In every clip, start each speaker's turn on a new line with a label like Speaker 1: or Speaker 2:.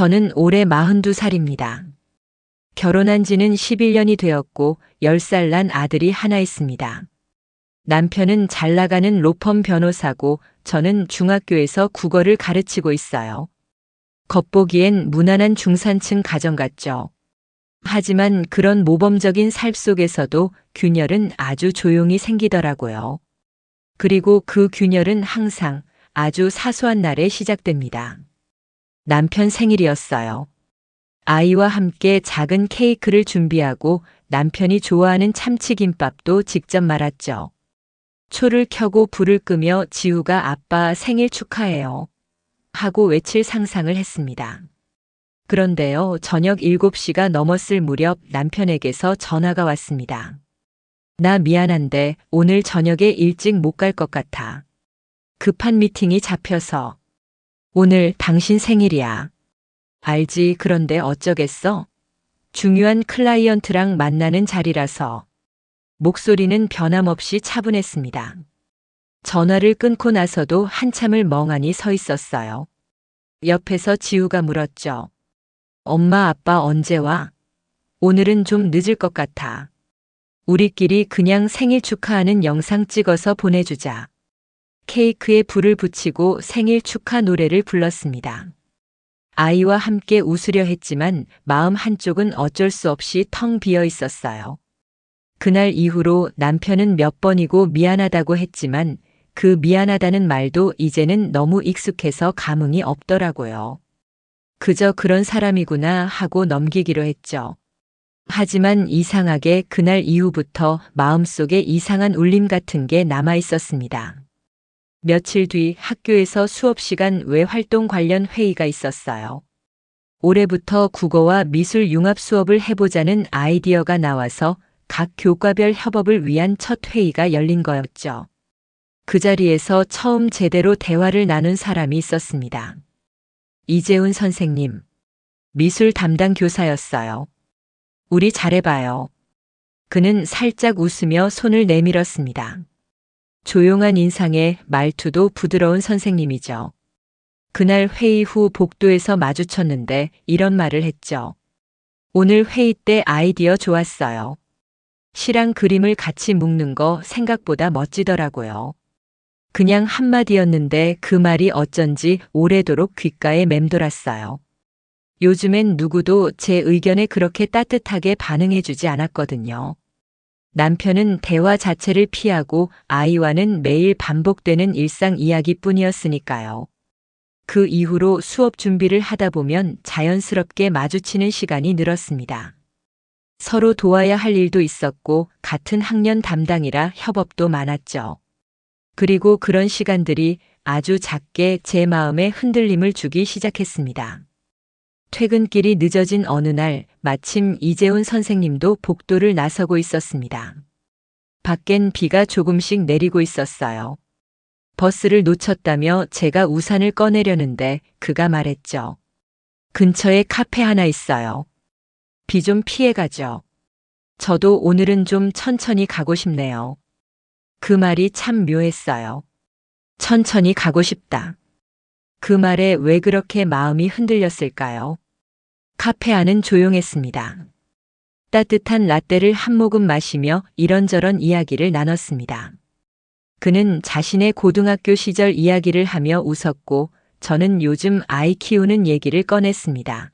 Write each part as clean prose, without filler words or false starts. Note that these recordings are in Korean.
Speaker 1: 저는 올해 42살입니다. 결혼한 지는 11년이 되었고 10살 난 아들이 하나 있습니다. 남편은 잘 나가는 로펌 변호사고 저는 중학교에서 국어를 가르치고 있어요. 겉보기엔 무난한 중산층 가정 같죠. 하지만 그런 모범적인 삶 속에서도 균열은 아주 조용히 생기더라고요. 그리고 그 균열은 항상 아주 사소한 날에 시작됩니다. 남편 생일이었어요. 아이와 함께 작은 케이크를 준비하고 남편이 좋아하는 참치김밥도 직접 말았죠. 초를 켜고 불을 끄며 지우가 아빠 생일 축하해요 하고 외칠 상상을 했습니다. 그런데요, 저녁 7시가 넘었을 무렵 남편에게서 전화가 왔습니다. 나 미안한데 오늘 저녁에 일찍 못 갈 것 같아. 급한 미팅이 잡혀서. 오늘 당신 생일이야. 알지, 그런데 어쩌겠어? 중요한 클라이언트랑 만나는 자리라서. 목소리는 변함없이 차분했습니다. 전화를 끊고 나서도 한참을 멍하니 서 있었어요. 옆에서 지우가 물었죠. 엄마, 아빠 언제 와? 오늘은 좀 늦을 것 같아. 우리끼리 그냥 생일 축하하는 영상 찍어서 보내주자. 케이크에 불을 붙이고 생일 축하 노래를 불렀습니다. 아이와 함께 웃으려 했지만 마음 한쪽은 어쩔 수 없이 텅 비어 있었어요. 그날 이후로 남편은 몇 번이고 미안하다고 했지만 그 미안하다는 말도 이제는 너무 익숙해서 감흥이 없더라고요. 그저 그런 사람이구나 하고 넘기기로 했죠. 하지만 이상하게 그날 이후부터 마음속에 이상한 울림 같은 게 남아 있었습니다. 며칠 뒤 학교에서 수업 시간 외 활동 관련 회의가 있었어요. 올해부터 국어와 미술 융합 수업을 해보자는 아이디어가 나와서 각 교과별 협업을 위한 첫 회의가 열린 거였죠. 그 자리에서 처음 제대로 대화를 나눈 사람이 있었습니다. 이재훈 선생님, 미술 담당 교사였어요. 우리 잘해봐요. 그는 살짝 웃으며 손을 내밀었습니다. 조용한 인상에 말투도 부드러운 선생님이죠. 그날 회의 후 복도에서 마주쳤는데 이런 말을 했죠. 오늘 회의 때 아이디어 좋았어요. 시랑 그림을 같이 묶는 거 생각보다 멋지더라고요. 그냥 한마디였는데 그 말이 어쩐지 오래도록 귓가에 맴돌았어요. 요즘엔 누구도 제 의견에 그렇게 따뜻하게 반응해주지 않았거든요. 남편은 대화 자체를 피하고 아이와는 매일 반복되는 일상 이야기뿐이었으니까요. 그 이후로 수업 준비를 하다 보면 자연스럽게 마주치는 시간이 늘었습니다. 서로 도와야 할 일도 있었고 같은 학년 담당이라 협업도 많았죠. 그리고 그런 시간들이 아주 작게 제 마음에 흔들림을 주기 시작했습니다. 퇴근길이 늦어진 어느 날 마침 이재훈 선생님도 복도를 나서고 있었습니다. 밖엔 비가 조금씩 내리고 있었어요. 버스를 놓쳤다며 제가 우산을 꺼내려는데 그가 말했죠. 근처에 카페 하나 있어요. 비 좀 피해가죠. 저도 오늘은 좀 천천히 가고 싶네요. 그 말이 참 묘했어요. 천천히 가고 싶다. 그 말에 왜 그렇게 마음이 흔들렸을까요? 카페 안은 조용했습니다. 따뜻한 라떼를 한 모금 마시며 이런저런 이야기를 나눴습니다. 그는 자신의 고등학교 시절 이야기를 하며 웃었고 저는 요즘 아이 키우는 얘기를 꺼냈습니다.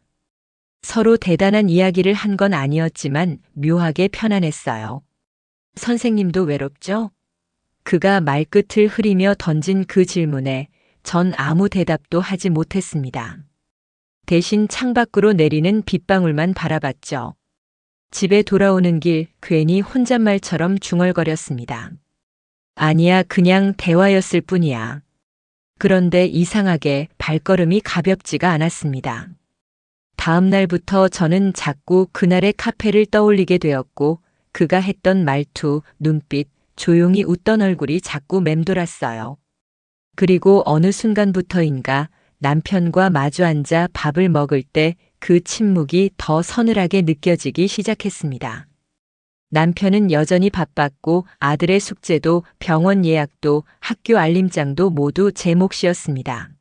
Speaker 1: 서로 대단한 이야기를 한 건 아니었지만 묘하게 편안했어요. 선생님도 외롭죠? 그가 말끝을 흐리며 던진 그 질문에 전 아무 대답도 하지 못했습니다. 대신 창밖으로 내리는 빗방울만 바라봤죠. 집에 돌아오는 길 괜히 혼잣말처럼 중얼거렸습니다. 아니야, 그냥 대화였을 뿐이야. 그런데 이상하게 발걸음이 가볍지가 않았습니다. 다음 날부터 저는 자꾸 그날의 카페를 떠올리게 되었고 그가 했던 말투, 눈빛, 조용히 웃던 얼굴이 자꾸 맴돌았어요. 그리고 어느 순간부터인가 남편과 마주 앉아 밥을 먹을 때 그 침묵이 더 서늘하게 느껴지기 시작했습니다. 남편은 여전히 바빴고 아들의 숙제도 병원 예약도 학교 알림장도 모두 제 몫이었습니다.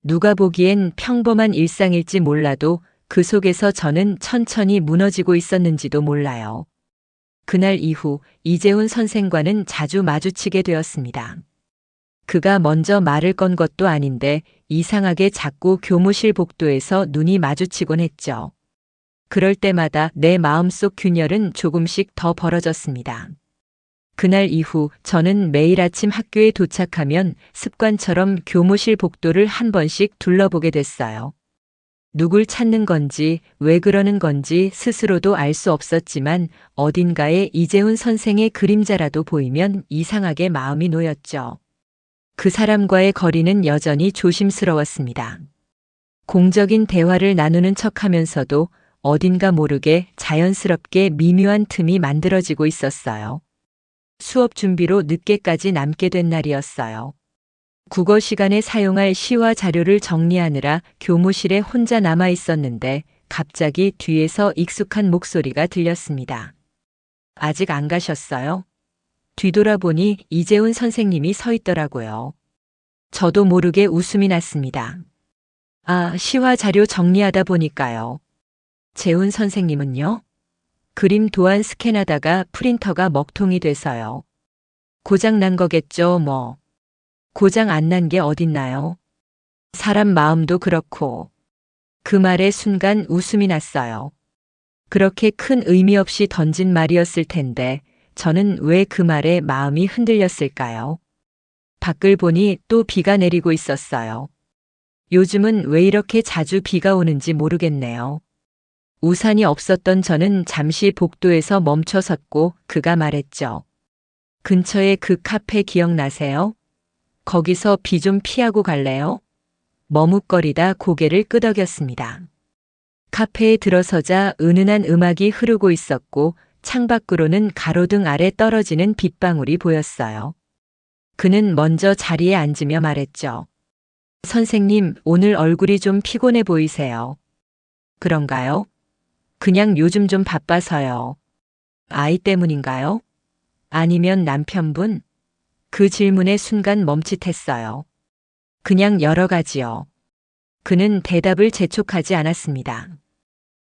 Speaker 1: 누가 보기엔 평범한 일상일지 몰라도 그 속에서 저는 천천히 무너지고 있었는지도 몰라요. 그날 이후 이재훈 선생과는 자주 마주치게 되었습니다. 그가 먼저 말을 건 것도 아닌데 이상하게 자꾸 교무실 복도에서 눈이 마주치곤 했죠. 그럴 때마다 내 마음속 균열은 조금씩 더 벌어졌습니다. 그날 이후 저는 매일 아침 학교에 도착하면 습관처럼 교무실 복도를 한 번씩 둘러보게 됐어요. 누굴 찾는 건지 왜 그러는 건지 스스로도 알 수 없었지만 어딘가에 이재훈 선생의 그림자라도 보이면 이상하게 마음이 놓였죠. 그 사람과의 거리는 여전히 조심스러웠습니다. 공적인 대화를 나누는 척하면서도 어딘가 모르게 자연스럽게 미묘한 틈이 만들어지고 있었어요. 수업 준비로 늦게까지 남게 된 날이었어요. 국어 시간에 사용할 시와 자료를 정리하느라 교무실에 혼자 남아 있었는데 갑자기 뒤에서 익숙한 목소리가 들렸습니다. 아직 안 가셨어요? 뒤돌아보니 이재훈 선생님이 서 있더라고요. 저도 모르게 웃음이 났습니다. 아, 시와 자료 정리하다 보니까요. 재훈 선생님은요? 그림 도안 스캔하다가 프린터가 먹통이 돼서요. 고장 난 거겠죠, 뭐. 고장 안 난 게 어딨나요? 사람 마음도 그렇고. 그 말에 순간 웃음이 났어요. 그렇게 큰 의미 없이 던진 말이었을 텐데 저는 왜 그 말에 마음이 흔들렸을까요? 밖을 보니 또 비가 내리고 있었어요. 요즘은 왜 이렇게 자주 비가 오는지 모르겠네요. 우산이 없었던 저는 잠시 복도에서 멈춰 섰고 그가 말했죠. 근처에 그 카페 기억나세요? 거기서 비 좀 피하고 갈래요? 머뭇거리다 고개를 끄덕였습니다. 카페에 들어서자 은은한 음악이 흐르고 있었고 창밖으로는 가로등 아래 떨어지는 빗방울이 보였어요. 그는 먼저 자리에 앉으며 말했죠. 선생님, 오늘 얼굴이 좀 피곤해 보이세요. 그런가요? 그냥 요즘 좀 바빠서요. 아이 때문인가요? 아니면 남편분? 그 질문에 순간 멈칫했어요. 그냥 여러 가지요. 그는 대답을 재촉하지 않았습니다.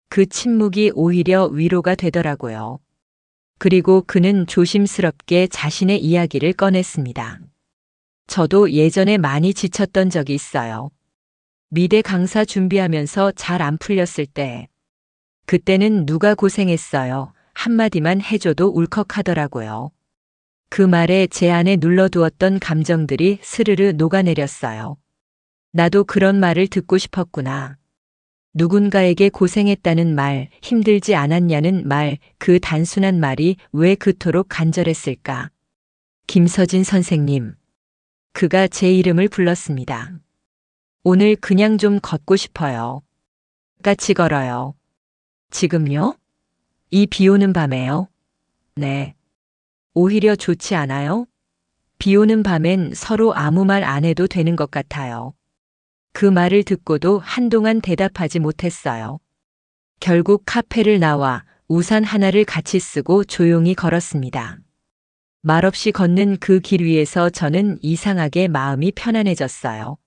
Speaker 1: 그 침묵이 오히려 위로가 되더라고요. 그리고 그는 조심스럽게 자신의 이야기를 꺼냈습니다. 저도 예전에 많이 지쳤던 적이 있어요. 미대 강사 준비하면서 잘 안 풀렸을 때. 그때는 누가 고생했어요. 한마디만 해줘도 울컥하더라고요. 그 말에 제 안에 눌러두었던 감정들이 스르르 녹아내렸어요. 나도 그런 말을 듣고 싶었구나. 누군가에게 고생했다는 말, 힘들지 않았냐는 말, 그 단순한 말이 왜 그토록 간절했을까? 김서진 선생님. 그가 제 이름을 불렀습니다. 오늘 그냥 좀 걷고 싶어요. 같이 걸어요. 지금요? 이 비 오는 밤에요? 네. 오히려 좋지 않아요? 비 오는 밤엔 서로 아무 말 안 해도 되는 것 같아요. 그 말을 듣고도 한동안 대답하지 못했어요. 결국 카페를 나와 우산 하나를 같이 쓰고 조용히 걸었습니다. 말없이 걷는 그 길 위에서 저는 이상하게 마음이 편안해졌어요.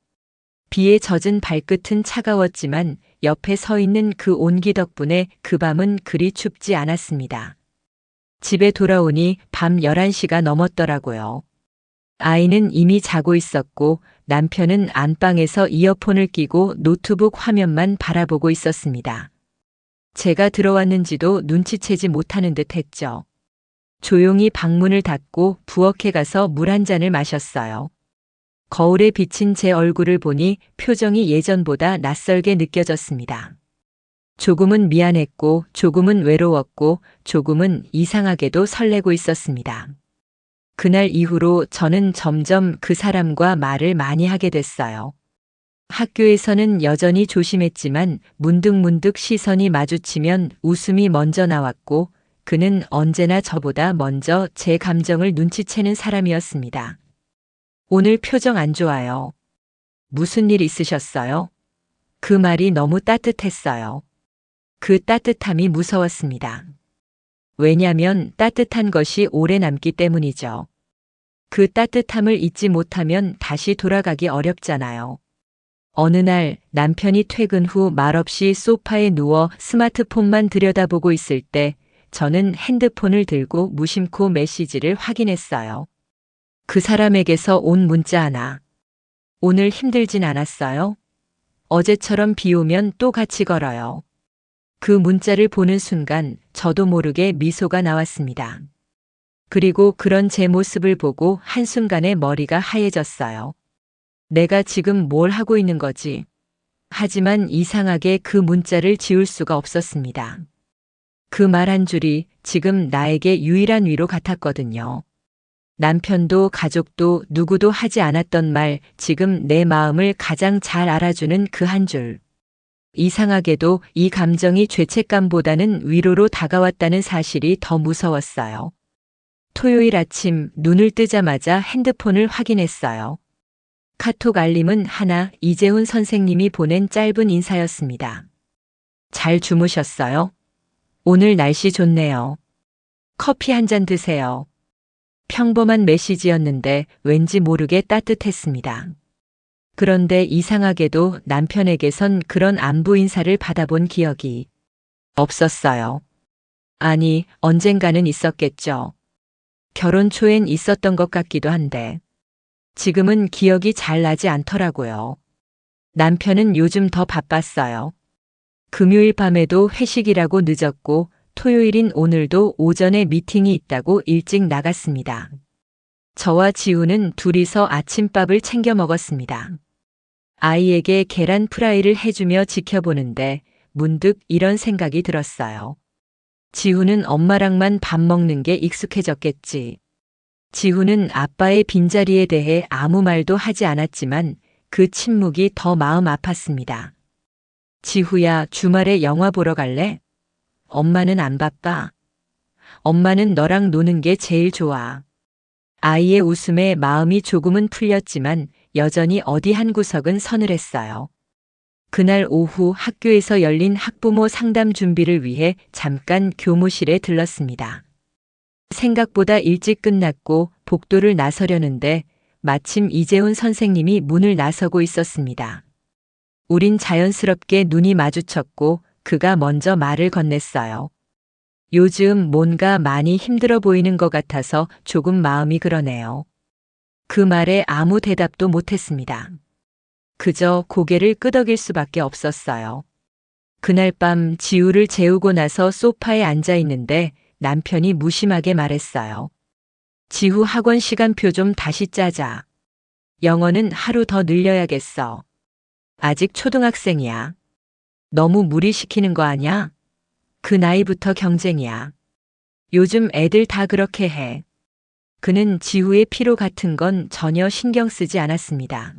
Speaker 1: 비에 젖은 발끝은 차가웠지만 옆에 서 있는 그 온기 덕분에 그 밤은 그리 춥지 않았습니다. 집에 돌아오니 밤 11시가 넘었더라고요. 아이는 이미 자고 있었고 남편은 안방에서 이어폰을 끼고 노트북 화면만 바라보고 있었습니다. 제가 들어왔는지도 눈치채지 못하는 듯 했죠. 조용히 방문을 닫고 부엌에 가서 물 한 잔을 마셨어요. 거울에 비친 제 얼굴을 보니 표정이 예전보다 낯설게 느껴졌습니다. 조금은 미안했고 조금은 외로웠고 조금은 이상하게도 설레고 있었습니다. 그날 이후로 저는 점점 그 사람과 말을 많이 하게 됐어요. 학교에서는 여전히 조심했지만 문득문득 시선이 마주치면 웃음이 먼저 나왔고 그는 언제나 저보다 먼저 제 감정을 눈치채는 사람이었습니다. 오늘 표정 안 좋아요. 무슨 일 있으셨어요? 그 말이 너무 따뜻했어요. 그 따뜻함이 무서웠습니다. 왜냐면 따뜻한 것이 오래 남기 때문이죠. 그 따뜻함을 잊지 못하면 다시 돌아가기 어렵잖아요. 어느 날 남편이 퇴근 후 말없이 소파에 누워 스마트폰만 들여다보고 있을 때 저는 핸드폰을 들고 무심코 메시지를 확인했어요. 그 사람에게서 온 문자 하나. 오늘 힘들진 않았어요? 어제처럼 비 오면 또 같이 걸어요. 그 문자를 보는 순간 저도 모르게 미소가 나왔습니다. 그리고 그런 제 모습을 보고 한순간에 머리가 하얘졌어요. 내가 지금 뭘 하고 있는 거지? 하지만 이상하게 그 문자를 지울 수가 없었습니다. 그 말 한 줄이 지금 나에게 유일한 위로 같았거든요. 남편도 가족도 누구도 하지 않았던 말, 지금 내 마음을 가장 잘 알아주는 그 한 줄. 이상하게도 이 감정이 죄책감보다는 위로로 다가왔다는 사실이 더 무서웠어요. 토요일 아침 눈을 뜨자마자 핸드폰을 확인했어요. 카톡 알림은 하나, 이재훈 선생님이 보낸 짧은 인사였습니다. 잘 주무셨어요? 오늘 날씨 좋네요. 커피 한 잔 드세요. 평범한 메시지였는데 왠지 모르게 따뜻했습니다. 그런데 이상하게도 남편에게선 그런 안부 인사를 받아본 기억이 없었어요. 아니, 언젠가는 있었겠죠. 결혼 초엔 있었던 것 같기도 한데 지금은 기억이 잘 나지 않더라고요. 남편은 요즘 더 바빴어요. 금요일 밤에도 회식이라고 늦었고 토요일인 오늘도 오전에 미팅이 있다고 일찍 나갔습니다. 저와 지우는 둘이서 아침밥을 챙겨 먹었습니다. 아이에게 계란 프라이를 해주며 지켜보는데 문득 이런 생각이 들었어요. 지우는 엄마랑만 밥 먹는 게 익숙해졌겠지. 지우는 아빠의 빈자리에 대해 아무 말도 하지 않았지만 그 침묵이 더 마음 아팠습니다. 지우야, 주말에 영화 보러 갈래? 엄마는 안 바빠. 엄마는 너랑 노는 게 제일 좋아. 아이의 웃음에 마음이 조금은 풀렸지만 여전히 어디 한 구석은 서늘했어요. 그날 오후 학교에서 열린 학부모 상담 준비를 위해 잠깐 교무실에 들렀습니다. 생각보다 일찍 끝났고 복도를 나서려는데 마침 이재훈 선생님이 문을 나서고 있었습니다. 우린 자연스럽게 눈이 마주쳤고 그가 먼저 말을 건넸어요. 요즘 뭔가 많이 힘들어 보이는 것 같아서 조금 마음이 그러네요. 그 말에 아무 대답도 못했습니다. 그저 고개를 끄덕일 수밖에 없었어요. 그날 밤 지우를 재우고 나서 소파에 앉아 있는데 남편이 무심하게 말했어요. 지우 학원 시간표 좀 다시 짜자. 영어는 하루 더 늘려야겠어. 아직 초등학생이야. 너무 무리시키는 거 아냐? 그 나이부터 경쟁이야. 요즘 애들 다 그렇게 해. 그는 지우의 피로 같은 건 전혀 신경 쓰지 않았습니다.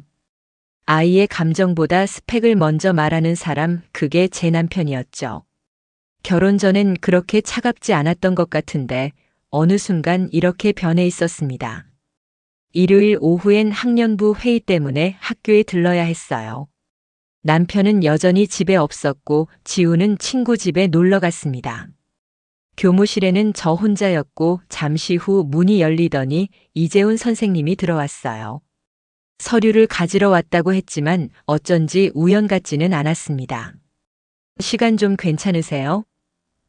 Speaker 1: 아이의 감정보다 스펙을 먼저 말하는 사람, 그게 제 남편이었죠. 결혼 전엔 그렇게 차갑지 않았던 것 같은데 어느 순간 이렇게 변해 있었습니다. 일요일 오후엔 학년부 회의 때문에 학교에 들러야 했어요. 남편은 여전히 집에 없었고 지우는 친구 집에 놀러 갔습니다. 교무실에는 저 혼자였고 잠시 후 문이 열리더니 이재훈 선생님이 들어왔어요. 서류를 가지러 왔다고 했지만 어쩐지 우연 같지는 않았습니다. 시간 좀 괜찮으세요?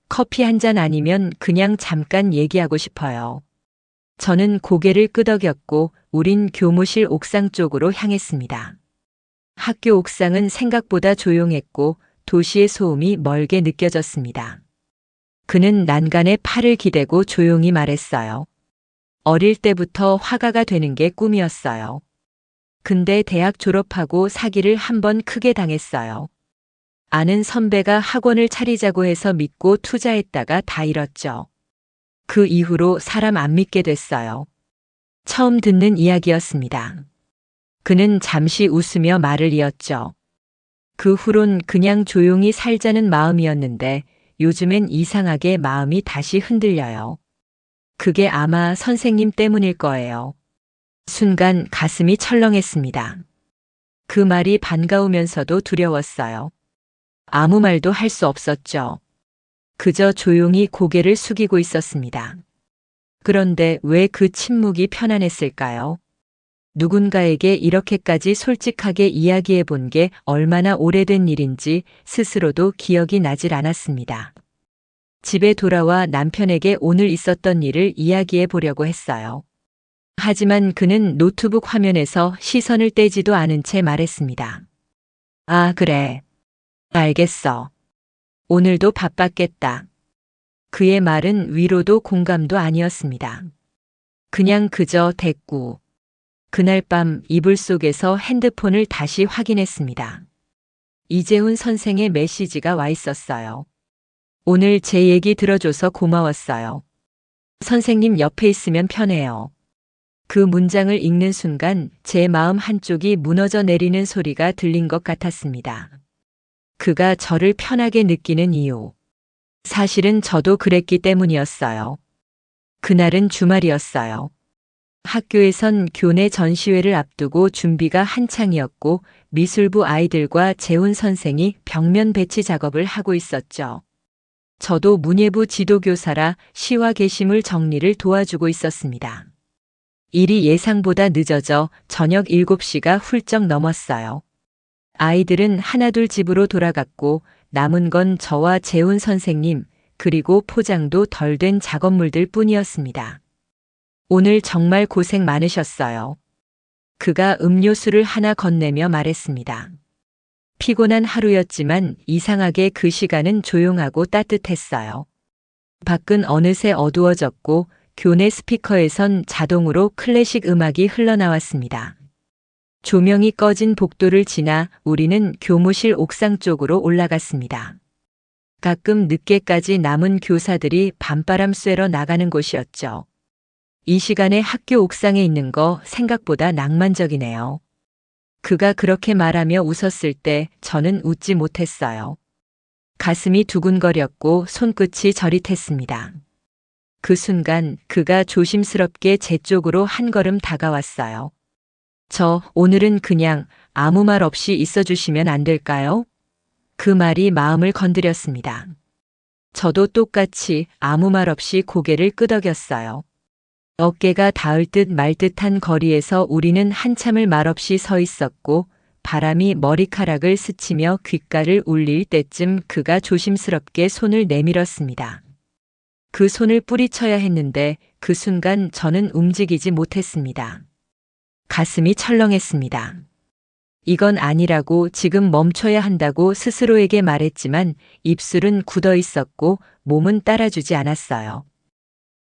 Speaker 1: 커피 한 잔 아니면 그냥 잠깐 얘기하고 싶어요. 저는 고개를 끄덕였고 우린 교무실 옥상 쪽으로 향했습니다. 학교 옥상은 생각보다 조용했고 도시의 소음이 멀게 느껴졌습니다. 그는 난간에 팔을 기대고 조용히 말했어요. 어릴 때부터 화가가 되는 게 꿈이었어요. 근데 대학 졸업하고 사기를 한 번 크게 당했어요. 아는 선배가 학원을 차리자고 해서 믿고 투자했다가 다 잃었죠. 그 이후로 사람 안 믿게 됐어요. 처음 듣는 이야기였습니다. 그는 잠시 웃으며 말을 이었죠. 그 후론 그냥 조용히 살자는 마음이었는데 요즘엔 이상하게 마음이 다시 흔들려요. 그게 아마 선생님 때문일 거예요. 순간 가슴이 철렁했습니다. 그 말이 반가우면서도 두려웠어요. 아무 말도 할 수 없었죠. 그저 조용히 고개를 숙이고 있었습니다. 그런데 왜 그 침묵이 편안했을까요? 누군가에게 이렇게까지 솔직하게 이야기해 본 게 얼마나 오래된 일인지 스스로도 기억이 나질 않았습니다. 집에 돌아와 남편에게 오늘 있었던 일을 이야기해 보려고 했어요. 하지만 그는 노트북 화면에서 시선을 떼지도 않은 채 말했습니다. 아, 그래. 알겠어. 오늘도 바빴겠다. 그의 말은 위로도 공감도 아니었습니다. 그냥 그저 대꾸. 그날 밤 이불 속에서 핸드폰을 다시 확인했습니다. 이재훈 선생의 메시지가 와 있었어요. 오늘 제 얘기 들어줘서 고마웠어요. 선생님 옆에 있으면 편해요. 그 문장을 읽는 순간 제 마음 한쪽이 무너져 내리는 소리가 들린 것 같았습니다. 그가 저를 편하게 느끼는 이유. 사실은 저도 그랬기 때문이었어요. 그날은 주말이었어요. 학교에선 교내 전시회를 앞두고 준비가 한창이었고 미술부 아이들과 재훈 선생이 벽면 배치 작업을 하고 있었죠. 저도 문예부 지도교사라 시와 게시물 정리를 도와주고 있었습니다. 일이 예상보다 늦어져 저녁 7시가 훌쩍 넘었어요. 아이들은 하나둘 집으로 돌아갔고 남은 건 저와 재훈 선생님 그리고 포장도 덜 된 작업물들 뿐이었습니다. 오늘 정말 고생 많으셨어요. 그가 음료수를 하나 건네며 말했습니다. 피곤한 하루였지만 이상하게 그 시간은 조용하고 따뜻했어요. 밖은 어느새 어두워졌고 교내 스피커에선 자동으로 클래식 음악이 흘러나왔습니다. 조명이 꺼진 복도를 지나 우리는 교무실 옥상 쪽으로 올라갔습니다. 가끔 늦게까지 남은 교사들이 밤바람 쐬러 나가는 곳이었죠. 이 시간에 학교 옥상에 있는 거 생각보다 낭만적이네요. 그가 그렇게 말하며 웃었을 때 저는 웃지 못했어요. 가슴이 두근거렸고 손끝이 저릿했습니다. 그 순간 그가 조심스럽게 제 쪽으로 한 걸음 다가왔어요. 오늘은 그냥 아무 말 없이 있어 주시면 안 될까요? 그 말이 마음을 건드렸습니다. 저도 똑같이 아무 말 없이 고개를 끄덕였어요. 어깨가 닿을 듯 말 듯한 거리에서 우리는 한참을 말없이 서 있었고 바람이 머리카락을 스치며 귓가를 울릴 때쯤 그가 조심스럽게 손을 내밀었습니다. 그 손을 뿌리쳐야 했는데 그 순간 저는 움직이지 못했습니다. 가슴이 철렁했습니다. 이건 아니라고 지금 멈춰야 한다고 스스로에게 말했지만 입술은 굳어 있었고 몸은 따라주지 않았어요.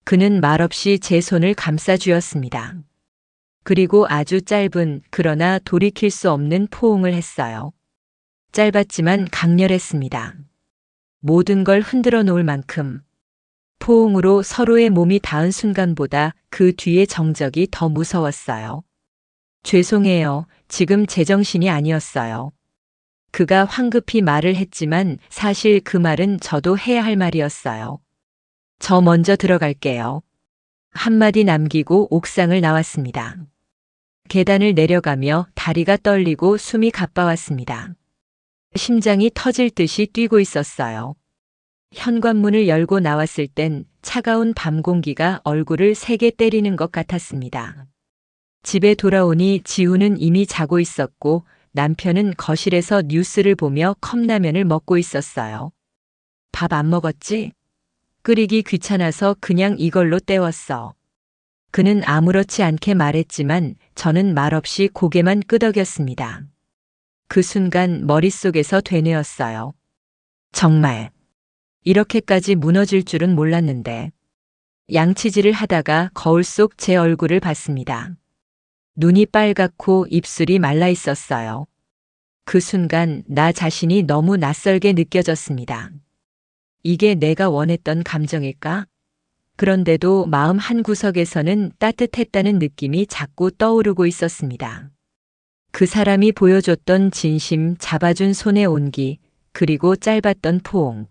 Speaker 1: 그는 말없이 제 손을 감싸주었습니다. 그리고 아주 짧은 그러나 돌이킬 수 없는 포옹을 했어요. 짧았지만 강렬했습니다. 모든 걸 흔들어 놓을 만큼. 포옹으로 서로의 몸이 닿은 순간보다 그 뒤의 정적이 더 무서웠어요. 죄송해요. 지금 제정신이 아니었어요. 그가 황급히 말을 했지만 사실 그 말은 저도 해야 할 말이었어요. 저 먼저 들어갈게요. 한마디 남기고 옥상을 나왔습니다. 계단을 내려가며 다리가 떨리고 숨이 가빠왔습니다. 심장이 터질 듯이 뛰고 있었어요. 현관문을 열고 나왔을 땐 차가운 밤 공기가 얼굴을 세게 때리는 것 같았습니다. 집에 돌아오니 지우는 이미 자고 있었고 남편은 거실에서 뉴스를 보며 컵라면을 먹고 있었어요. 밥 안 먹었지? 끓이기 귀찮아서 그냥 이걸로 때웠어. 그는 아무렇지 않게 말했지만 저는 말없이 고개만 끄덕였습니다. 그 순간 머릿속에서 되뇌었어요. 정말 이렇게까지 무너질 줄은 몰랐는데. 양치질을 하다가 거울 속 제 얼굴을 봤습니다. 눈이 빨갛고 입술이 말라 있었어요. 그 순간 나 자신이 너무 낯설게 느껴졌습니다. 이게 내가 원했던 감정일까? 그런데도 마음 한구석에서는 따뜻했다는 느낌이 자꾸 떠오르고 있었습니다. 그 사람이 보여줬던 진심, 잡아준 손의 온기, 그리고 짧았던 포옹.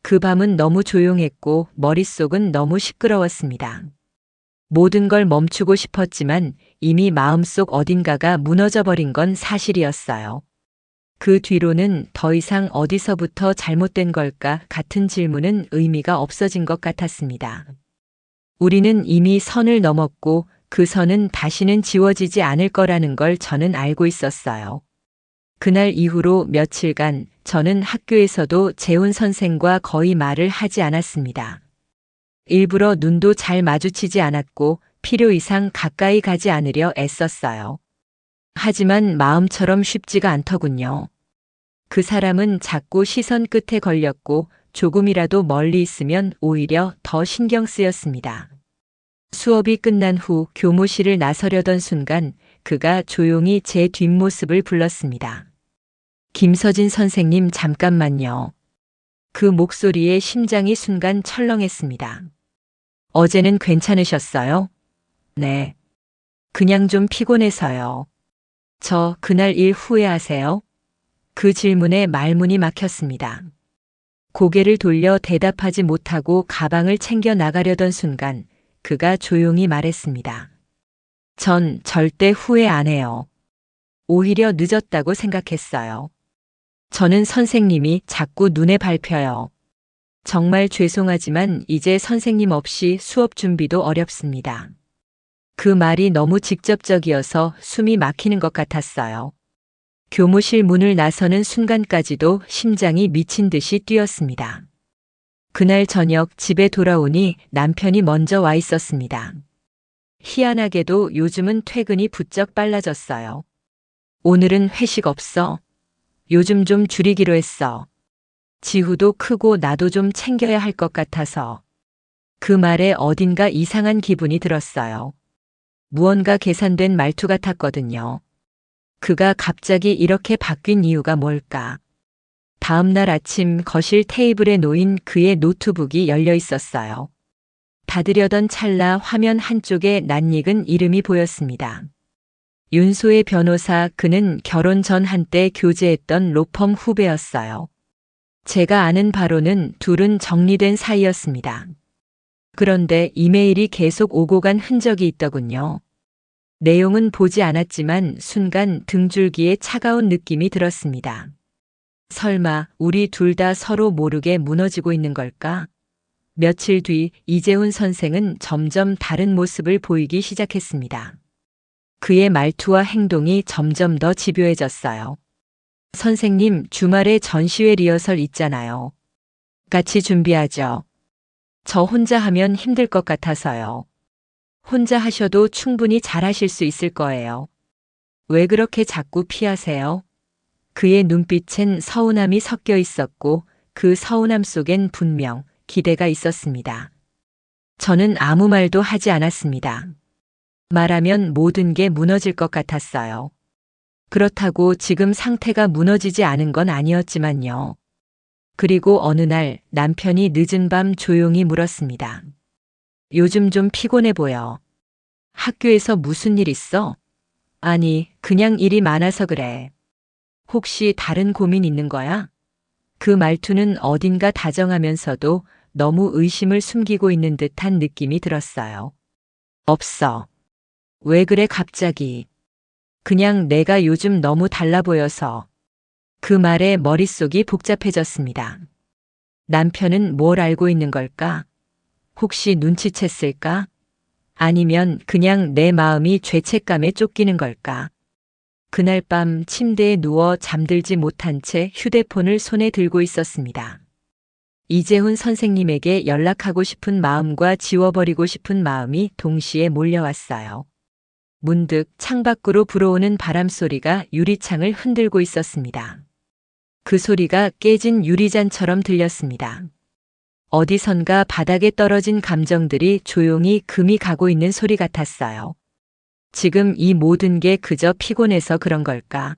Speaker 1: 그 밤은 너무 조용했고 머릿속은 너무 시끄러웠습니다. 모든 걸 멈추고 싶었지만 이미 마음속 어딘가가 무너져버린 건 사실이었어요. 그 뒤로는 더 이상 어디서부터 잘못된 걸까 같은 질문은 의미가 없어진 것 같았습니다. 우리는 이미 선을 넘었고 그 선은 다시는 지워지지 않을 거라는 걸 저는 알고 있었어요. 그날 이후로 며칠간 저는 학교에서도 재훈 선생과 거의 말을 하지 않았습니다. 일부러 눈도 잘 마주치지 않았고 필요 이상 가까이 가지 않으려 애썼어요. 하지만 마음처럼 쉽지가 않더군요. 그 사람은 자꾸 시선 끝에 걸렸고 조금이라도 멀리 있으면 오히려 더 신경 쓰였습니다. 수업이 끝난 후 교무실을 나서려던 순간 그가 조용히 제 뒷모습을 불렀습니다. 김서진 선생님 잠깐만요. 그 목소리에 심장이 순간 철렁했습니다. 어제는 괜찮으셨어요? 네. 그냥 좀 피곤해서요. 저 그날 일 후회하세요? 그 질문에 말문이 막혔습니다. 고개를 돌려 대답하지 못하고 가방을 챙겨 나가려던 순간 그가 조용히 말했습니다. 전 절대 후회 안 해요. 오히려 늦었다고 생각했어요. 저는 선생님이 자꾸 눈에 밟혀요. 정말 죄송하지만 이제 선생님 없이 수업 준비도 어렵습니다. 그 말이 너무 직접적이어서 숨이 막히는 것 같았어요. 교무실 문을 나서는 순간까지도 심장이 미친 듯이 뛰었습니다. 그날 저녁 집에 돌아오니 남편이 먼저 와 있었습니다. 희한하게도 요즘은 퇴근이 부쩍 빨라졌어요. 오늘은 회식 없어. 요즘 좀 줄이기로 했어. 지후도 크고 나도 좀 챙겨야 할 것 같아서. 그 말에 어딘가 이상한 기분이 들었어요. 무언가 계산된 말투 같았거든요. 그가 갑자기 이렇게 바뀐 이유가 뭘까? 다음 날 아침 거실 테이블에 놓인 그의 노트북이 열려 있었어요. 닫으려던 찰나 화면 한쪽에 낯익은 이름이 보였습니다. 윤소의 변호사. 그는 결혼 전 한때 교제했던 로펌 후배였어요. 제가 아는 바로는 둘은 정리된 사이였습니다. 그런데 이메일이 계속 오고 간 흔적이 있더군요. 내용은 보지 않았지만 순간 등줄기에 차가운 느낌이 들었습니다. 설마 우리 둘 다 서로 모르게 무너지고 있는 걸까? 며칠 뒤 이재훈 선생은 점점 다른 모습을 보이기 시작했습니다. 그의 말투와 행동이 점점 더 집요해졌어요. 선생님, 주말에 전시회 리허설 있잖아요. 같이 준비하죠. 저 혼자 하면 힘들 것 같아서요. 혼자 하셔도 충분히 잘하실 수 있을 거예요. 왜 그렇게 자꾸 피하세요? 그의 눈빛엔 서운함이 섞여 있었고 그 서운함 속엔 분명 기대가 있었습니다. 저는 아무 말도 하지 않았습니다. 말하면 모든 게 무너질 것 같았어요. 그렇다고 지금 상태가 무너지지 않은 건 아니었지만요. 그리고 어느 날 남편이 늦은 밤 조용히 물었습니다. 요즘 좀 피곤해 보여. 학교에서 무슨 일 있어? 아니, 그냥 일이 많아서 그래. 혹시 다른 고민 있는 거야? 그 말투는 어딘가 다정하면서도 너무 의심을 숨기고 있는 듯한 느낌이 들었어요. 없어. 왜 그래 갑자기? 그냥 내가 요즘 너무 달라 보여서. 그 말에 머릿속이 복잡해졌습니다. 남편은 뭘 알고 있는 걸까? 혹시 눈치챘을까? 아니면 그냥 내 마음이 죄책감에 쫓기는 걸까? 그날 밤 침대에 누워 잠들지 못한 채 휴대폰을 손에 들고 있었습니다. 이재훈 선생님에게 연락하고 싶은 마음과 지워버리고 싶은 마음이 동시에 몰려왔어요. 문득 창밖으로 불어오는 바람 소리가 유리창을 흔들고 있었습니다. 그 소리가 깨진 유리잔처럼 들렸습니다. 어디선가 바닥에 떨어진 감정들이 조용히 금이 가고 있는 소리 같았어요. 지금 이 모든 게 그저 피곤해서 그런 걸까?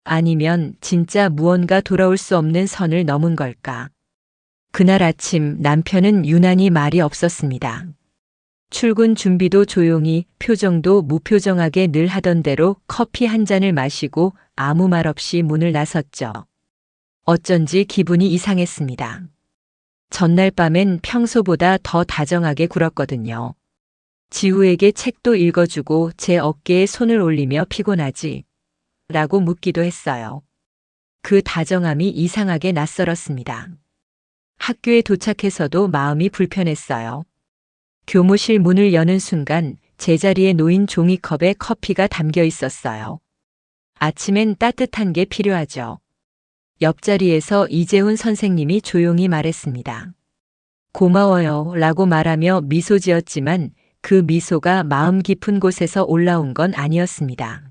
Speaker 1: 아니면 진짜 무언가 돌아올 수 없는 선을 넘은 걸까? 그날 아침 남편은 유난히 말이 없었습니다. 출근 준비도 조용히, 표정도 무표정하게 늘 하던 대로 커피 한 잔을 마시고 아무 말 없이 문을 나섰죠. 어쩐지 기분이 이상했습니다. 전날 밤엔 평소보다 더 다정하게 굴었거든요. 지우에게 책도 읽어주고 제 어깨에 손을 올리며 피곤하지? 라고 묻기도 했어요. 그 다정함이 이상하게 낯설었습니다. 학교에 도착해서도 마음이 불편했어요. 교무실 문을 여는 순간 제자리에 놓인 종이컵에 커피가 담겨 있었어요. 아침엔 따뜻한 게 필요하죠. 옆자리에서 이재훈 선생님이 조용히 말했습니다. 고마워요 라고 말하며 미소 지었지만 그 미소가 마음 깊은 곳에서 올라온 건 아니었습니다.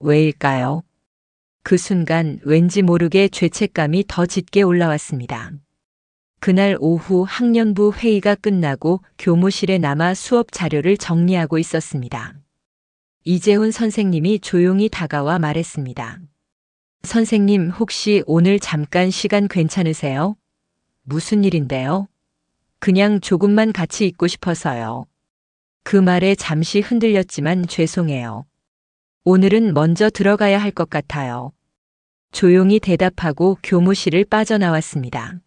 Speaker 1: 왜일까요? 그 순간 왠지 모르게 죄책감이 더 짙게 올라왔습니다. 그날 오후 학년부 회의가 끝나고 교무실에 남아 수업 자료를 정리하고 있었습니다. 이재훈 선생님이 조용히 다가와 말했습니다. 선생님, 혹시 오늘 잠깐 시간 괜찮으세요? 무슨 일인데요? 그냥 조금만 같이 있고 싶어서요. 그 말에 잠시 흔들렸지만 죄송해요. 오늘은 먼저 들어가야 할 것 같아요. 조용히 대답하고 교무실을 빠져나왔습니다.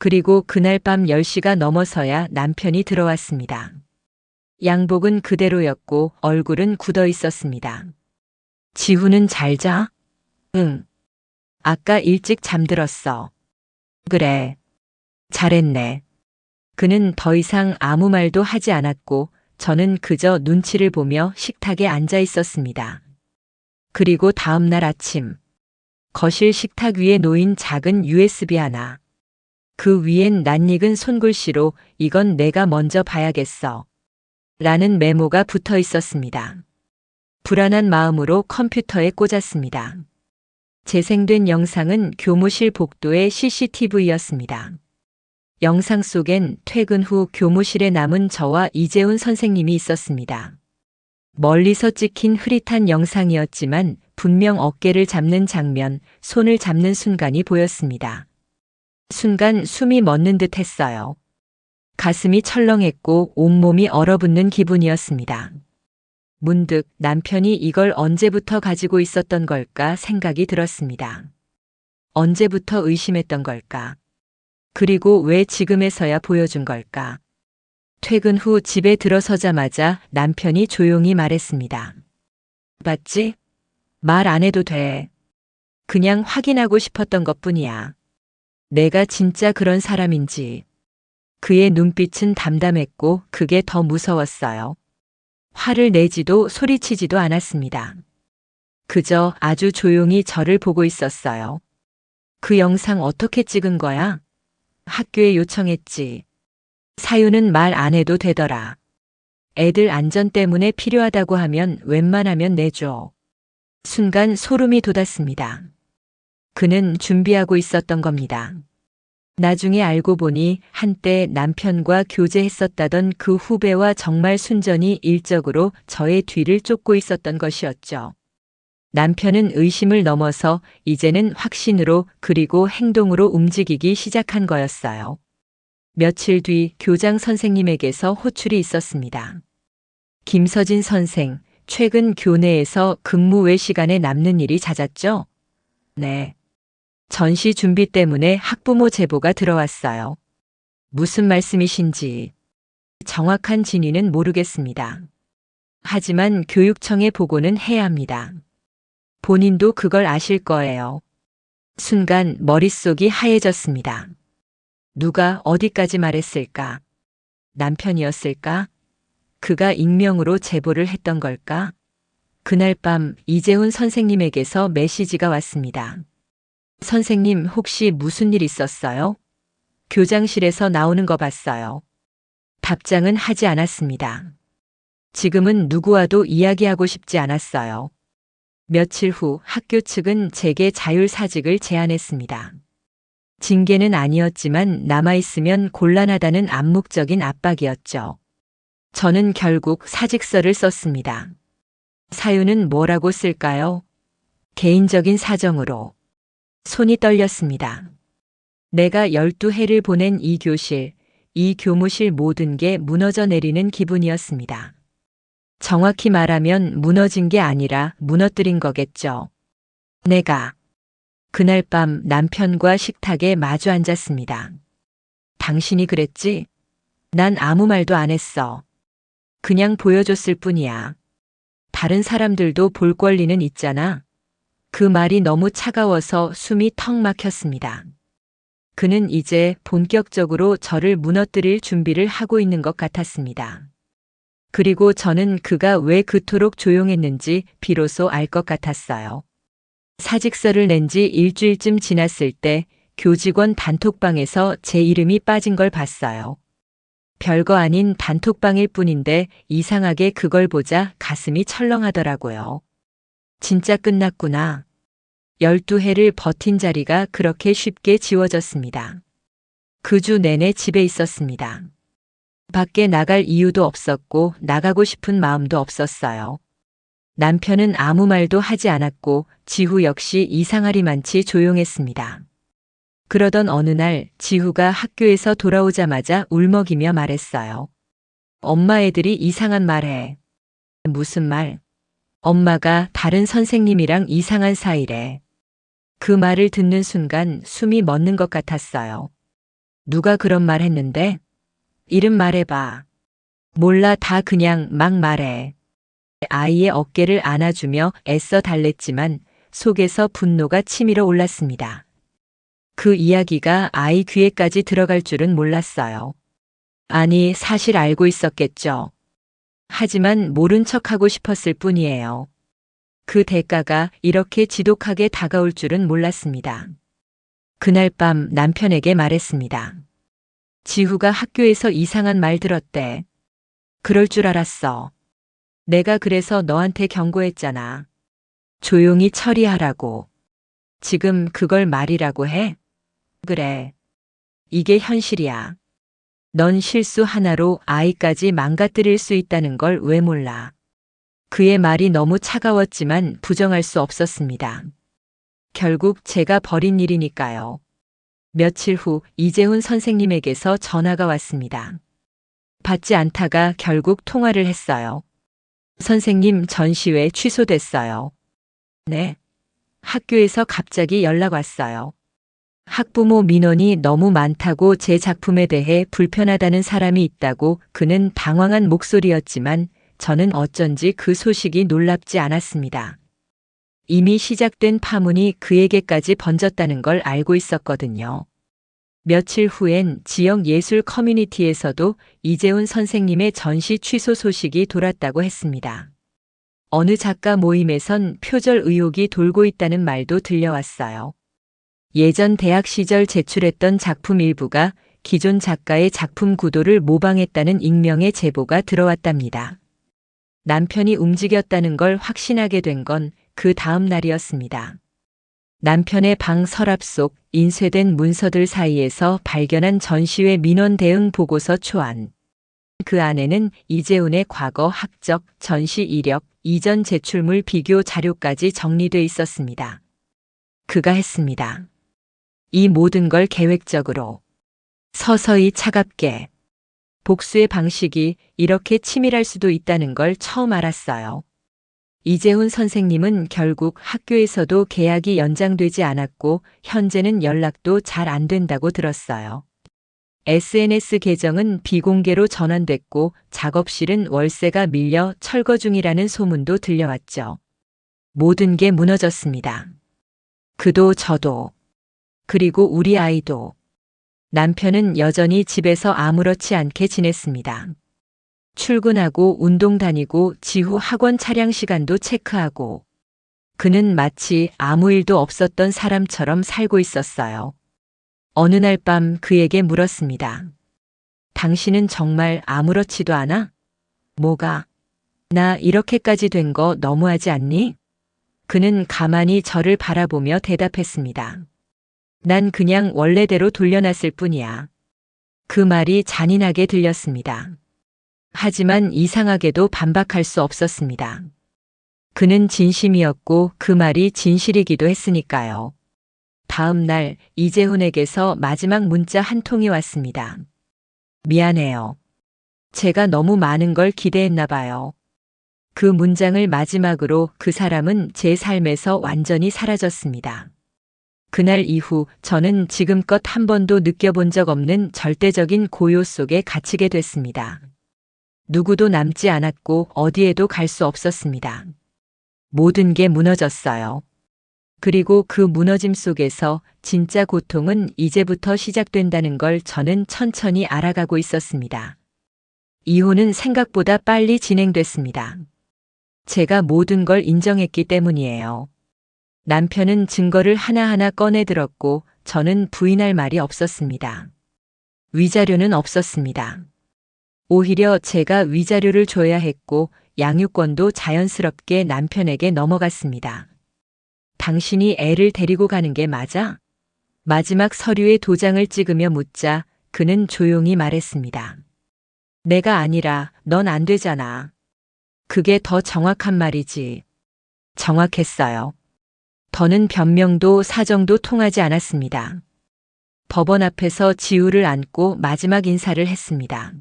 Speaker 1: 그리고 그날 밤 10시가 넘어서야 남편이 들어왔습니다. 양복은 그대로였고 얼굴은 굳어 있었습니다. 지훈은 잘 자? 응. 아까 일찍 잠들었어. 그래. 잘했네. 그는 더 이상 아무 말도 하지 않았고 저는 그저 눈치를 보며 식탁에 앉아 있었습니다. 그리고 다음 날 아침, 거실 식탁 위에 놓인 작은 USB 하나. 그 위엔 낯익은 손글씨로 이건 내가 먼저 봐야겠어. 라는 메모가 붙어 있었습니다. 불안한 마음으로 컴퓨터에 꽂았습니다. 재생된 영상은 교무실 복도의 CCTV였습니다. 영상 속엔 퇴근 후 교무실에 남은 저와 이재훈 선생님이 있었습니다. 멀리서 찍힌 흐릿한 영상이었지만 분명 어깨를 잡는 장면, 손을 잡는 순간이 보였습니다. 순간 숨이 멎는 듯 했어요. 가슴이 철렁했고 온몸이 얼어붙는 기분이었습니다. 문득 남편이 이걸 언제부터 가지고 있었던 걸까 생각이 들었습니다. 언제부터 의심했던 걸까? 그리고 왜 지금에서야 보여준 걸까? 퇴근 후 집에 들어서자마자 남편이 조용히 말했습니다. 봤지? 말 안 해도 돼. 그냥 확인하고 싶었던 것뿐이야. 내가 진짜 그런 사람인지. 그의 눈빛은 담담했고 그게 더 무서웠어요. 화를 내지도 소리치지도 않았습니다. 그저 아주 조용히 저를 보고 있었어요. 그 영상 어떻게 찍은 거야? 학교에 요청했지. 사유는 말 안 해도 되더라. 애들 안전 때문에 필요하다고 하면 웬만하면 내줘. 순간 소름이 돋았습니다. 그는 준비하고 있었던 겁니다. 나중에 알고 보니 한때 남편과 교제했었다던 그 후배와 정말 순전히 일적으로 저의 뒤를 쫓고 있었던 것이었죠. 남편은 의심을 넘어서 이제는 확신으로 그리고 행동으로 움직이기 시작한 거였어요. 며칠 뒤 교장 선생님에게서 호출이 있었습니다. 김서진 선생, 최근 교내에서 근무 외 시간에 남는 일이 잦았죠? 네. 전시 준비 때문에 학부모 제보가 들어왔어요. 무슨 말씀이신지 정확한 진위는 모르겠습니다. 하지만 교육청에 보고는 해야 합니다. 본인도 그걸 아실 거예요. 순간 머릿속이 하얘졌습니다. 누가 어디까지 말했을까? 남편이었을까? 그가 익명으로 제보를 했던 걸까? 그날 밤 이재훈 선생님에게서 메시지가 왔습니다. 선생님, 혹시 무슨 일 있었어요? 교장실에서 나오는 거 봤어요. 답장은 하지 않았습니다. 지금은 누구와도 이야기하고 싶지 않았어요. 며칠 후 학교 측은 제게 자율사직을 제안했습니다. 징계는 아니었지만 남아있으면 곤란하다는 암묵적인 압박이었죠. 저는 결국 사직서를 썼습니다. 사유는 뭐라고 쓸까요? 개인적인 사정으로. 손이 떨렸습니다. 내가 12해를 보낸 이 교실, 이 교무실 모든 게 무너져 내리는 기분이었습니다. 정확히 말하면 무너진 게 아니라 무너뜨린 거겠죠. 내가 그날 밤 남편과 식탁에 마주 앉았습니다. 당신이 그랬지? 난 아무 말도 안 했어. 그냥 보여줬을 뿐이야. 다른 사람들도 볼 권리는 있잖아. 그 말이 너무 차가워서 숨이 턱 막혔습니다. 그는 이제 본격적으로 저를 무너뜨릴 준비를 하고 있는 것 같았습니다. 그리고 저는 그가 왜 그토록 조용했는지 비로소 알 것 같았어요. 사직서를 낸 지 일주일쯤 지났을 때 교직원 단톡방에서 제 이름이 빠진 걸 봤어요. 별거 아닌 단톡방일 뿐인데 이상하게 그걸 보자 가슴이 철렁하더라고요. 진짜 끝났구나. 12해를 버틴 자리가 그렇게 쉽게 지워졌습니다. 그 주 내내 집에 있었습니다. 밖에 나갈 이유도 없었고 나가고 싶은 마음도 없었어요. 남편은 아무 말도 하지 않았고 지후 역시 이상하리만치 조용했습니다. 그러던 어느 날 지후가 학교에서 돌아오자마자 울먹이며 말했어요. 엄마 애들이 이상한 말 해. 무슨 말? 엄마가 다른 선생님이랑 이상한 사이래. 그 말을 듣는 순간 숨이 멎는 것 같았어요. 누가 그런 말 했는데? 이름 말해봐. 몰라, 다 그냥 막 말해. 아이의 어깨를 안아주며 애써 달랬지만 속에서 분노가 치밀어 올랐습니다. 그 이야기가 아이 귀에까지 들어갈 줄은 몰랐어요. 아니, 사실 알고 있었겠죠. 하지만 모른 척하고 싶었을 뿐이에요. 그 대가가 이렇게 지독하게 다가올 줄은 몰랐습니다. 그날 밤 남편에게 말했습니다. 지후가 학교에서 이상한 말 들었대. 그럴 줄 알았어. 내가 그래서 너한테 경고했잖아. 조용히 처리하라고. 지금 그걸 말이라고 해? 그래. 이게 현실이야. 넌 실수 하나로 아이까지 망가뜨릴 수 있다는 걸 왜 몰라. 그의 말이 너무 차가웠지만 부정할 수 없었습니다. 결국 제가 벌인 일이니까요. 며칠 후 이재훈 선생님에게서 전화가 왔습니다. 받지 않다가 결국 통화를 했어요. 선생님, 전시회 취소됐어요. 네. 학교에서 갑자기 연락 왔어요. 학부모 민원이 너무 많다고 제 작품에 대해 불편하다는 사람이 있다고. 그는 당황한 목소리였지만 저는 어쩐지 그 소식이 놀랍지 않았습니다. 이미 시작된 파문이 그에게까지 번졌다는 걸 알고 있었거든요. 며칠 후엔 지역 예술 커뮤니티에서도 이재훈 선생님의 전시 취소 소식이 돌았다고 했습니다. 어느 작가 모임에선 표절 의혹이 돌고 있다는 말도 들려왔어요. 예전 대학 시절 제출했던 작품 일부가 기존 작가의 작품 구도를 모방했다는 익명의 제보가 들어왔답니다. 남편이 움직였다는 걸 확신하게 된 건 그 다음 날이었습니다. 남편의 방 서랍 속 인쇄된 문서들 사이에서 발견한 전시회 민원 대응 보고서 초안. 그 안에는 이재훈의 과거 학적, 전시 이력, 이전 제출물 비교 자료까지 정리돼 있었습니다. 그가 했습니다. 이 모든 걸 계획적으로, 서서히 차갑게. 복수의 방식이 이렇게 치밀할 수도 있다는 걸 처음 알았어요. 이재훈 선생님은 결국 학교에서도 계약이 연장되지 않았고 현재는 연락도 잘 안 된다고 들었어요. SNS 계정은 비공개로 전환됐고 작업실은 월세가 밀려 철거 중이라는 소문도 들려왔죠. 모든 게 무너졌습니다. 그도 저도. 그리고 우리 아이도. 남편은 여전히 집에서 아무렇지 않게 지냈습니다. 출근하고 운동 다니고 지후 학원 차량 시간도 체크하고. 그는 마치 아무 일도 없었던 사람처럼 살고 있었어요. 어느 날 밤 그에게 물었습니다. 당신은 정말 아무렇지도 않아? 뭐가? 나 이렇게까지 된 거 너무하지 않니? 그는 가만히 저를 바라보며 대답했습니다. 난 그냥 원래대로 돌려놨을 뿐이야. 그 말이 잔인하게 들렸습니다. 하지만 이상하게도 반박할 수 없었습니다. 그는 진심이었고 그 말이 진실이기도 했으니까요. 다음 날 이재훈에게서 마지막 문자 한 통이 왔습니다. 미안해요. 제가 너무 많은 걸 기대했나 봐요. 그 문장을 마지막으로 그 사람은 제 삶에서 완전히 사라졌습니다. 그날 이후 저는 지금껏 한 번도 느껴본 적 없는 절대적인 고요 속에 갇히게 됐습니다. 누구도 남지 않았고 어디에도 갈 수 없었습니다. 모든 게 무너졌어요. 그리고 그 무너짐 속에서 진짜 고통은 이제부터 시작된다는 걸 저는 천천히 알아가고 있었습니다. 이혼은 생각보다 빨리 진행됐습니다. 제가 모든 걸 인정했기 때문이에요. 남편은 증거를 하나하나 꺼내 들었고 저는 부인할 말이 없었습니다. 위자료는 없었습니다. 오히려 제가 위자료를 줘야 했고 양육권도 자연스럽게 남편에게 넘어갔습니다. 당신이 애를 데리고 가는 게 맞아? 마지막 서류에 도장을 찍으며 묻자 그는 조용히 말했습니다. 내가 아니라 넌 안 되잖아. 그게 더 정확한 말이지. 정확했어요. 더는 변명도 사정도 통하지 않았습니다. 법원 앞에서 지우를 안고 마지막 인사를 했습니다.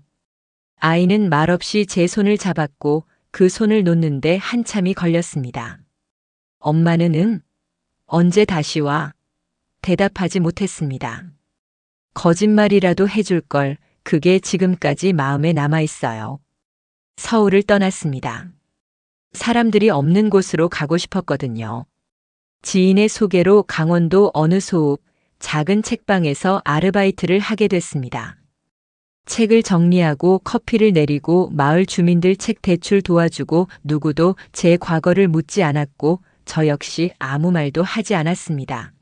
Speaker 1: 아이는 말없이 제 손을 잡았고 그 손을 놓는데 한참이 걸렸습니다. 엄마는 응? 언제 다시 와? 대답하지 못했습니다. 거짓말이라도 해줄 걸, 그게 지금까지 마음에 남아 있어요. 서울을 떠났습니다. 사람들이 없는 곳으로 가고 싶었거든요. 지인의 소개로 강원도 어느 소읍 작은 책방에서 아르바이트를 하게 됐습니다. 책을 정리하고 커피를 내리고 마을 주민들 책 대출 도와주고 누구도 제 과거를 묻지 않았고 저 역시 아무 말도 하지 않았습니다.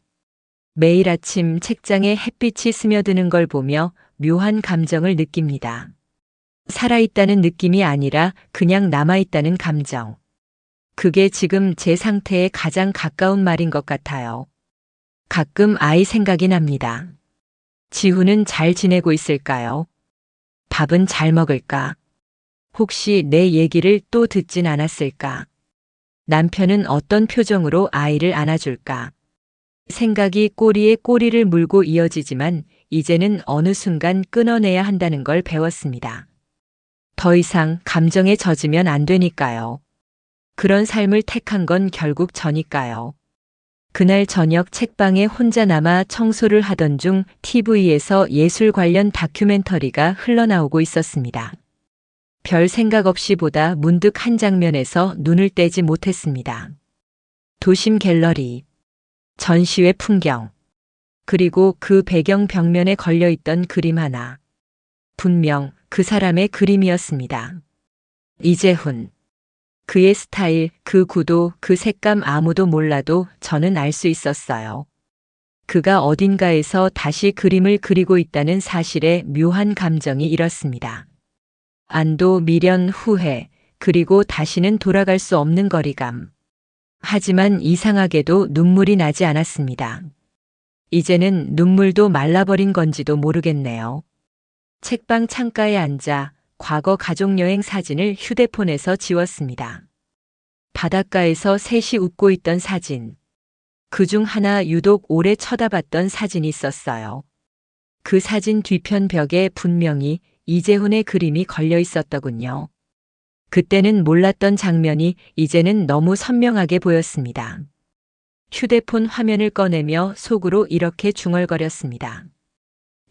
Speaker 1: 매일 아침 책장에 햇빛이 스며드는 걸 보며 묘한 감정을 느낍니다. 살아있다는 느낌이 아니라 그냥 남아있다는 감정. 그게 지금 제 상태에 가장 가까운 말인 것 같아요. 가끔 아이 생각이 납니다. 지훈은 잘 지내고 있을까요? 밥은 잘 먹을까? 혹시 내 얘기를 또 듣진 않았을까? 남편은 어떤 표정으로 아이를 안아줄까? 생각이 꼬리에 꼬리를 물고 이어지지만 이제는 어느 순간 끊어내야 한다는 걸 배웠습니다. 더 이상 감정에 젖으면 안 되니까요. 그런 삶을 택한 건 결국 저니까요. 그날 저녁 책방에 혼자 남아 청소를 하던 중 TV에서 예술 관련 다큐멘터리가 흘러나오고 있었습니다. 별 생각 없이 보다 문득 한 장면에서 눈을 떼지 못했습니다. 도심 갤러리, 전시회 풍경, 그리고 그 배경 벽면에 걸려있던 그림 하나. 분명 그 사람의 그림이었습니다. 이재훈. 그의 스타일, 그 구도, 그 색감 아무도 몰라도 저는 알 수 있었어요. 그가 어딘가에서 다시 그림을 그리고 있다는 사실에 묘한 감정이 일었습니다. 안도, 미련, 후회, 그리고 다시는 돌아갈 수 없는 거리감. 하지만 이상하게도 눈물이 나지 않았습니다. 이제는 눈물도 말라버린 건지도 모르겠네요. 책방 창가에 앉아 과거 가족여행 사진을 휴대폰에서 지웠습니다. 바닷가에서 셋이 웃고 있던 사진. 그중 하나 유독 오래 쳐다봤던 사진이 있었어요. 그 사진 뒤편 벽에 분명히 이재훈의 그림이 걸려 있었더군요. 그때는 몰랐던 장면이 이제는 너무 선명하게 보였습니다. 휴대폰 화면을 꺼내며 속으로 이렇게 중얼거렸습니다.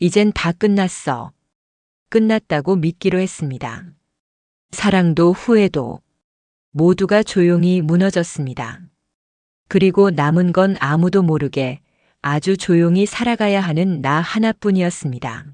Speaker 1: 이젠 다 끝났어. 끝났다고 믿기로 했습니다. 사랑도 후회도 모두가 조용히 무너졌습니다. 그리고 남은 건 아무도 모르게 아주 조용히 살아가야 하는 나 하나뿐이었습니다.